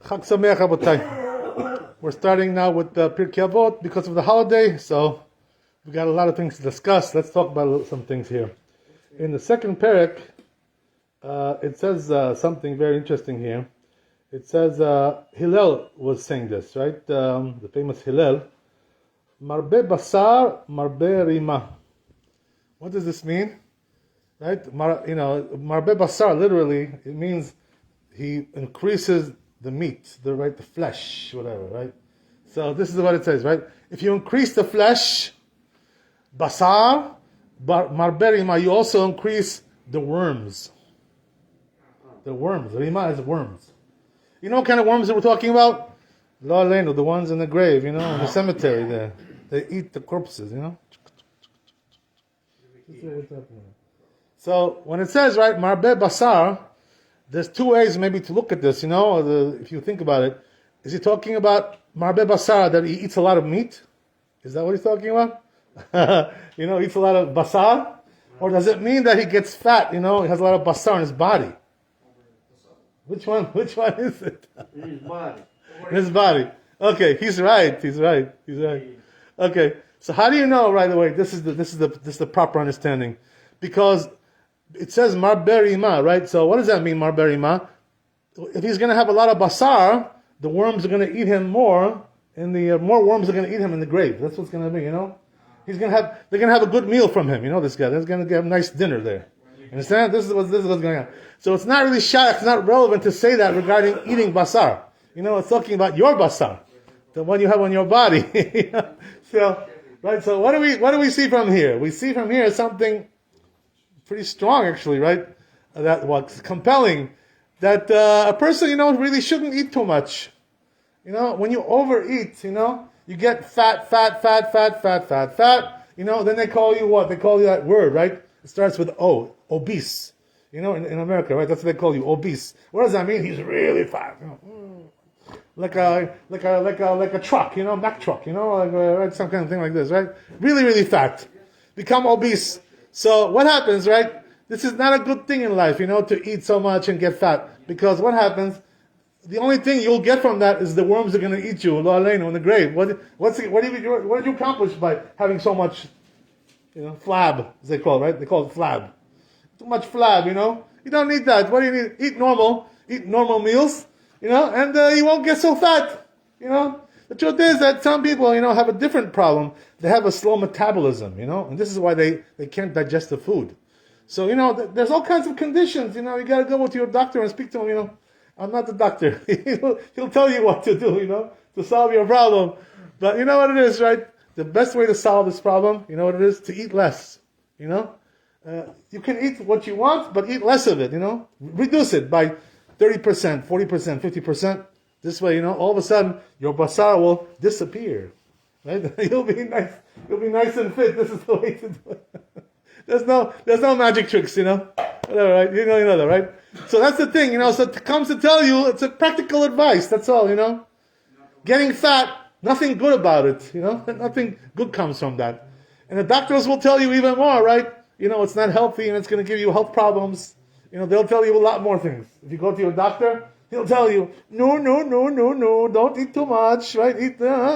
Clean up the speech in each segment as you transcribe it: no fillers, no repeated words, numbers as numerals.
Chag Sameach, Rabotai. We're starting now with Pirkeh Avot because of the holiday, so we got a lot of things to discuss. Let's talk about some things here. In the second parak, it says something very interesting here. It says Hillel was saying this, right? The famous Hillel. Marbe basar, marbe rima. What does this mean? Right? Marbe basar, literally, it means he increases the meat, the flesh, whatever, right? So this is what it says, right? If you increase the flesh, basar, marbe rima, you also increase the worms. The worms. Rima is worms. You know what kind of worms that we're talking about? Lo aleinu, the ones in the grave, in the cemetery there. They eat the corpses, So when it says, right, marbe basar, there's two ways maybe to look at this, if you think about it. Is he talking about marbe basar, that he eats a lot of meat? Is that what he's talking about? Eats a lot of basar? Or does it mean that he gets fat, he has a lot of basar in his body? Which one is it? In his body. In his body. Okay, he's right. Okay, so how do you know right away? This is the proper understanding, because it says marbe rima, right? So what does that mean, marbe rima? If he's going to have a lot of basar, the worms are going to eat him more, and the more worms are going to eat him in the grave. That's what's going to be, They're going to have a good meal from him, this guy. They're going to get a nice dinner there. You understand? This is what's going on. So it's not really shaykh, it's not relevant to say that regarding eating basar. It's talking about your basar, the one you have on your body. So what do we see from here? We see from here something pretty strong, actually, right? That what's compelling, that a person, really shouldn't eat too much. When you overeat, you get fat. Then they call you what? They call you that word, right? It starts with O, obese. In America, right? That's what they call you, obese. What does that mean? He's really fat. Like a truck, Mack truck, right? Some kind of thing like this, right? Really, really fat. Become obese. So what happens, right? This is not a good thing in life, to eat so much and get fat. Because what happens? The only thing you'll get from that is the worms are going to eat you, lo aleinu, in the grave. What did you accomplish by having so much, flab, as they call it, right? They call it flab. Too much flab, You don't need that. What do you need? Eat normal meals, and you won't get so fat, The truth is that some people, have a different problem. They have a slow metabolism, and this is why they can't digest the food. So, there's all kinds of conditions, you got to go to your doctor and speak to him, I'm not the doctor. He'll tell you what to do, to solve your problem. But you know what it is, right? The best way to solve this problem, you know what it is? To eat less, You can eat what you want, but eat less of it, Reduce it by 30%, 40%, 50%. This way, all of a sudden, your basar will disappear, right? You'll be nice and fit. This is the way to do it. There's no magic tricks, Whatever, right? You know that, right? So that's the thing, So it comes to tell you, it's a practical advice. That's all, Getting fat, nothing good about it, Nothing good comes from that. And the doctors will tell you even more, right? It's not healthy and it's going to give you health problems. They'll tell you a lot more things. If you go to your doctor, he'll tell you, no, don't eat too much, right?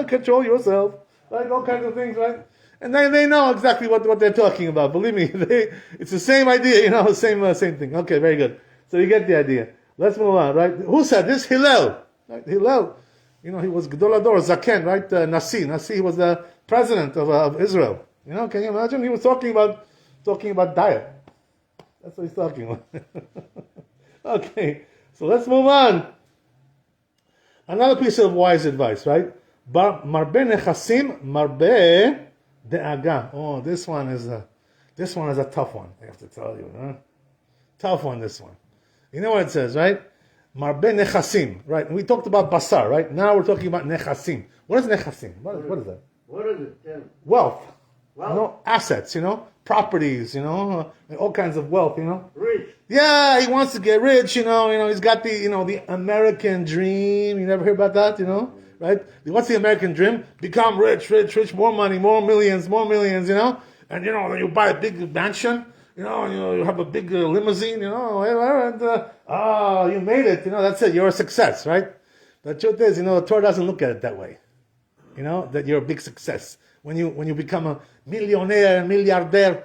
Control yourself, right? All kinds of things, right? And they know exactly what they're talking about. Believe me, it's the same idea, same thing. Okay, very good. So you get the idea. Let's move on, right? Who said this? Hillel. Right? Hillel, he was Gedol Hador, Zaken, right? Nasi, he was the president of Israel. Can you imagine? He was talking about diet. That's what he's talking about. Okay, so let's move on. Another piece of wise advice, right? Marbe nechasim, marbe de'aga. Oh, this one is a tough one. I have to tell you, huh? Tough one, this one. You know what it says, right? Marbe nechasim, right? We talked about basar, right? Now we're talking about nechasim. What is nechasim? What is that? What is it? Yeah. Wealth. Assets, properties, all kinds of wealth, Rich. Yeah, he wants to get rich, he's got the American dream. You never hear about that, right? What's the American dream? Become rich, more money, more millions, and you buy a big mansion, you have a big limousine, and you made it, that's it, you're a success, right? The truth is, the Torah doesn't look at it that way. That you're a big success. When you become a millionaire, milliardaire,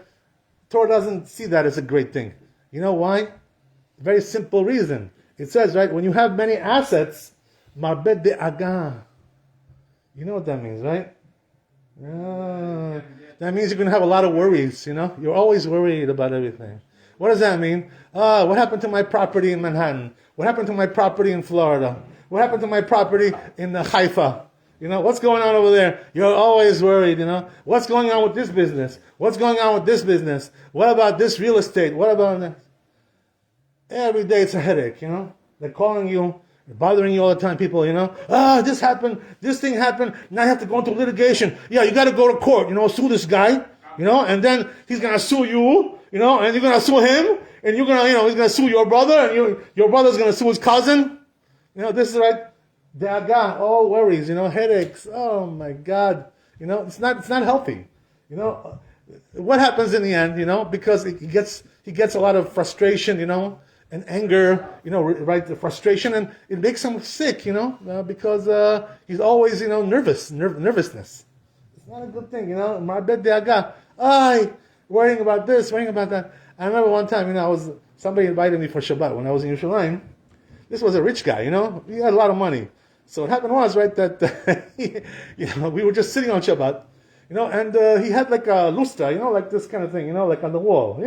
Torah doesn't see that as a great thing. You know why? Very simple reason. It says, right, when you have many assets, marbet de'aga. You know what that means, right? That means you're going to have a lot of worries, You're always worried about everything. What does that mean? What happened to my property in Manhattan? What happened to my property in Florida? What happened to my property in Haifa? What's going on over there? You're always worried, What's going on with this business? What's going on with this business? What about this real estate? What about that? Every day it's a headache, They're calling you, they're bothering you all the time, people, this happened, this thing happened, now you have to go into litigation. Yeah, you got to go to court, sue this guy, and then he's going to sue you, and you're going to sue him, and you're going to, he's going to sue your brother, and your brother's going to sue his cousin. This is right. Daga, all worries, headaches. Oh my God. It's not healthy. What happens in the end, because he gets a lot of frustration, and anger, right, the frustration, and it makes him sick, because he's always, nervousness. It's not a good thing, Marbet daga. Worrying about this, worrying about that. I remember one time, somebody invited me for Shabbat when I was in Yerushalayim. This was a rich guy, he had a lot of money. So what happened was, right, that, we were just sitting on Shabbat, and he had like a lustra, like this kind of thing, like on the wall,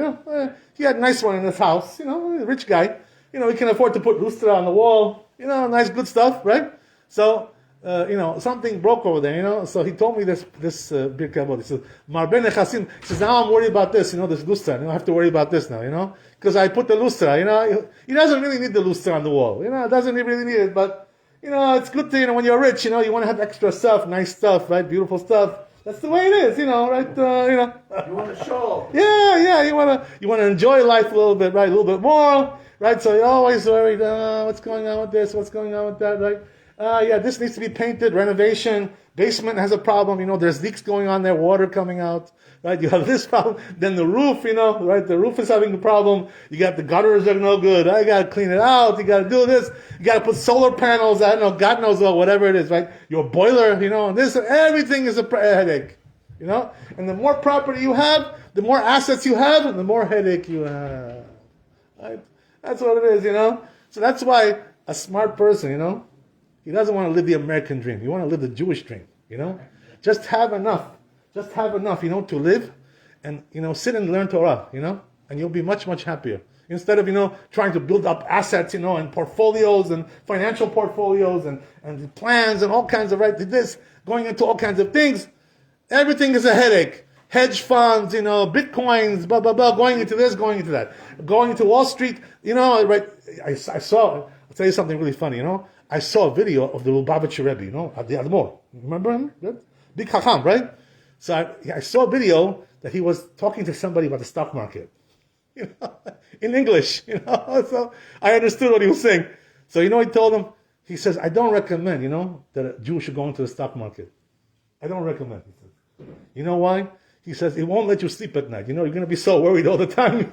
he had a nice one in his house, a rich guy, he can afford to put lustra on the wall, nice good stuff, right? So, something broke over there, so he told me this Pirkeh Avot. He says, Marbe Nechasim, he says, now I'm worried about this, this lustra, I don't have to worry about this now, because I put the lustra, he doesn't really need the lustra on the wall, doesn't really need it, but, it's good to, when you're rich, you want to have extra stuff, nice stuff, right, beautiful stuff. That's the way it is, right, You want to show. Yeah, you want to enjoy life a little bit, right, a little bit more, right, so you're always worried, what's going on with this, what's going on with that, right, this needs to be painted, renovation, basement has a problem, there's leaks going on there, water coming out, right, you have this problem, then the roof, right, the roof is having a problem, you got the gutters are no good, I got to clean it out, you got to do this, you got to put solar panels, I don't know, God knows what, whatever it is, right, your boiler, this, everything is a headache, and the more property you have, the more assets you have, and the more headache you have, right? That's what it is, so that's why a smart person, he doesn't want to live the American dream. You want to live the Jewish dream, Just have enough. Just have enough, to live and, sit and learn Torah, and you'll be much, much happier. Instead of, trying to build up assets, and portfolios and financial portfolios and plans and all kinds of, right, this, going into all kinds of things. Everything is a headache. Hedge funds, bitcoins, blah, blah, blah, going into this, going into that. Going into Wall Street, right, I saw, I'll tell you something really funny, I saw a video of the Lubavitcher Rebbe, at the Admor. Remember him? Good? Big Chacham, right? So I saw a video that he was talking to somebody about the stock market. In English, So I understood what he was saying. So he told him? He says, I don't recommend, that a Jew should go into the stock market. I don't recommend. He says. You know why? He says, it won't let you sleep at night. You're going to be so worried all the time.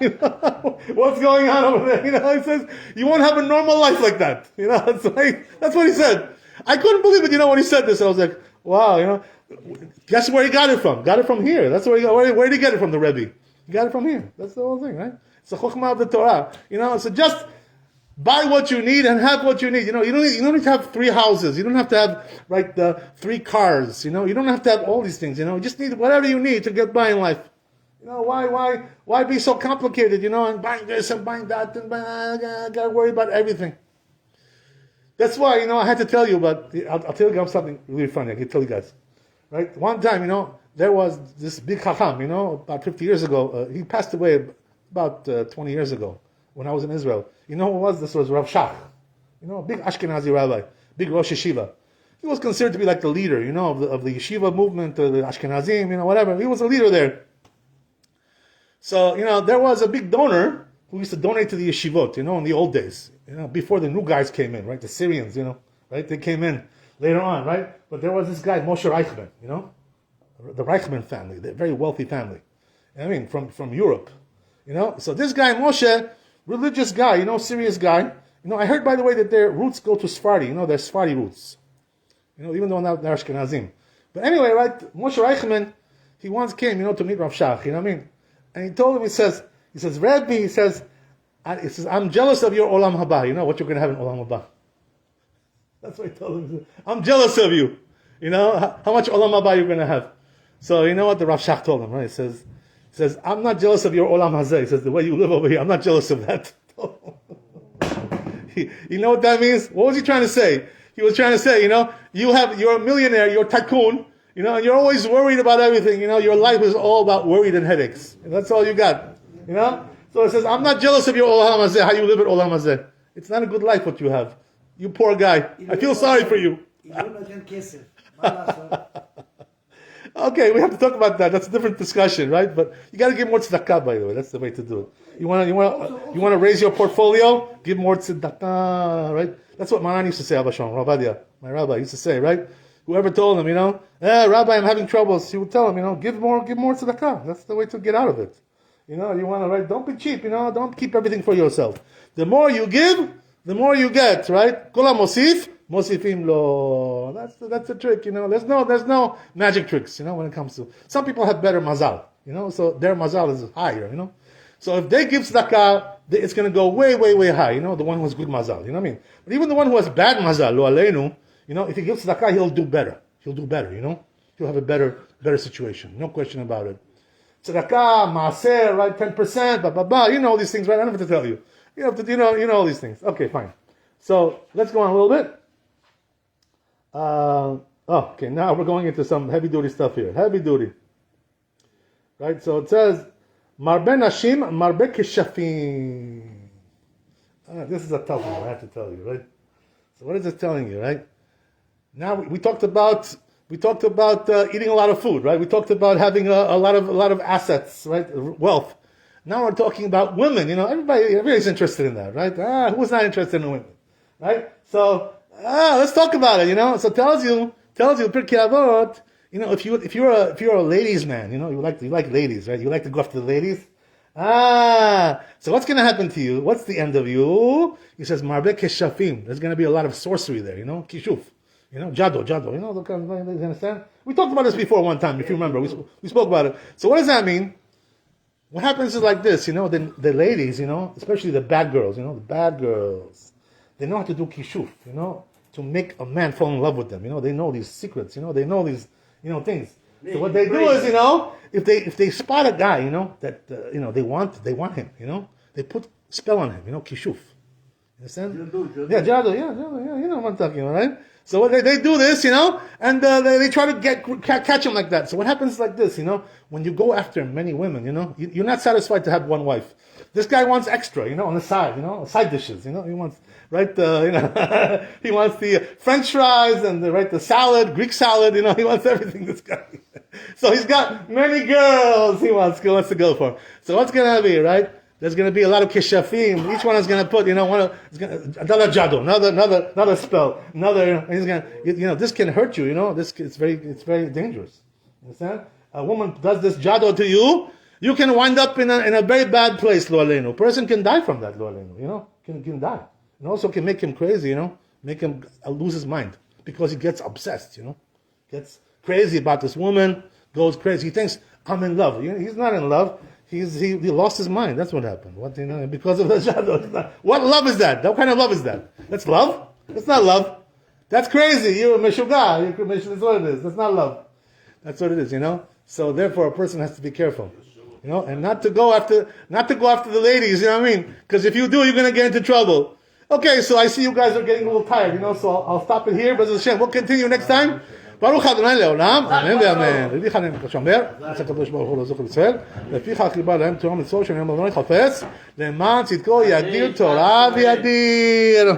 What's going on over there? He says, you won't have a normal life like that. That's what he said. I couldn't believe it, when he said this. I was like, wow, guess where he got it from? Got it from here. That's where where did he get it from, the Rebbe? He got it from here. That's the whole thing, right? It's the chokhmah of the Torah. So just buy what you need and have what you need. You don't need to have 3 houses. You don't have to have, right, the 3 cars. You don't have to have all these things. You just need whatever you need to get by in life. Why be so complicated, and buying this and buying that and gotta worry about everything. That's why, I had to tell you about, I'll tell you guys something really funny. I can tell you guys. Right? One time, there was this big chacham, about 50 years ago. He passed away about 20 years ago when I was in Israel. You know who was? This was Rav Shach. Big Ashkenazi rabbi, big Rosh Yeshiva. He was considered to be like the leader, of the yeshiva movement, the Ashkenazim, whatever. He was a leader there. So, there was a big donor who used to donate to the yeshivot, in the old days, before the new guys came in, right? The Syrians, right? They came in later on, right? But there was this guy, Moshe Reichman, the Reichman family, the very wealthy family. From Europe, So this guy, Moshe, religious guy, serious guy, I heard, by the way, that their roots go to Sephardi. They're Sephardi roots. Even though now they're Ashkenazim. But anyway, right, Moshe Reichman, he once came, to meet Rav Shach, you know what I mean? And he told him, he says, Rabbi, he says, I'm jealous of your Olam Haba. You know what you're going to have in Olam Haba. That's what he told him. I'm jealous of you. How much Olam Haba you're going to have. So you know what the Rav Shach told him, right? He says, I'm not jealous of your Olam Hazeh. He says, the way you live over here, I'm not jealous of that. You know what that means? What was he trying to say? He was trying to say, you're a millionaire, you're a tycoon, and you're always worried about everything. Your life is all about worried and headaches. And that's all you got. So it says, I'm not jealous of your Olam Hazeh, how you live at Olam Hazeh. It's not a good life what you have. You poor guy. I feel sorry for you. Okay, we have to talk about that. That's a different discussion, right? But you got to give more tzedakah, by the way. That's the way to do it. You want to raise your portfolio? Give more tzedakah, right? That's what Maran used to say, Abba Shalom, Rabbadia, my rabbi used to say, right? Whoever told him, Rabbi, I'm having troubles, he would tell him, give more tzedakah. That's the way to get out of it. You want to, right? Don't be cheap, don't keep everything for yourself. The more you give, the more you get, right? Kol mosif, mosifim lo. That's the trick, There's no magic tricks, when it comes to. Some people have better mazal, so their mazal is higher, So if they give tzedakah, it's going to go way, way, way high, the one who has good mazal, you know what I mean? But even the one who has bad mazal, lo aleinu, if he gives tzedakah, he'll do better. He'll have a better situation, no question about it. Tzedakah, maaser, right, 10%, blah, blah, blah, these things, right? I don't have to tell you. You have to, all these things. Okay, fine. So let's go on a little bit. Okay, now we're going into some heavy-duty stuff here. Heavy duty. Right, so it says, Marbe Nashim, Marbe Keshafim. This is a tough one, I have to tell you, right? So what is it telling you, right? Now we talked about eating a lot of food, right? We talked about having a lot of assets, right? Wealth. Now we're talking about women. Everybody's interested in that, right? Who's not interested in women, right? So let's talk about it. So it tells you Pirkeh Avot. If you're a ladies' man, you like ladies, right? You like to go after the ladies. So what's going to happen to you? What's the end of you? He says, Marbe Keshafim. There's going to be a lot of sorcery there, Kishuf. Jado, you understand? We talked about this before one time, if you remember. We spoke about it. So what does that mean? What happens is like this, the ladies, especially the bad girls, they know how to do kishuf, to make a man fall in love with them. They know these secrets, they know these, things. So what they do is, if they spot a guy, that they want him, they put spell on him, kishuf. You understand? Yeah, jado, yeah, you know what I'm talking about, right? So they do this, and they try to catch him like that. So what happens is like this, when you go after many women, you're not satisfied to have one wife. This guy wants extra, on the side, side dishes, he wants, right, he wants the French fries and the salad, Greek salad, he wants everything, this guy. So he's got many girls he wants to go for. So what's going to be, right? There's going to be a lot of keshafim. Each one is going to put, another jado, another spell, he's going to, this can hurt you, it's very dangerous. Understand? A woman does this jado to you, you can wind up in a very bad place, lo aleinu. A person can die from that, lo aleinu, can die. And also can make him crazy, make him lose his mind because he gets obsessed, gets crazy about this woman, goes crazy. He thinks, I'm in love. He's not in love. He lost his mind. That's what happened. Because of the jado. What love is that? What kind of love is that? That's love? That's not love. That's crazy. You're a meshuggah. That's what it is. That's not love. That's what it is, So therefore, a person has to be careful, and not to go after the ladies. You know what I mean? Because if you do, you're going to get into trouble. Okay, so I see you guys are getting a little tired, so I'll stop it here. But Hashem, we'll continue next time. ברוך ה' לעולם, אמן ואמן. רבי חנין שומר, עשה הקדוש ברוך הוא לזכר ישראל, לפיכך חיבה להם תורה מצוות שאני אומר חפץ, למען צדקו יגדיל תורה וידיר.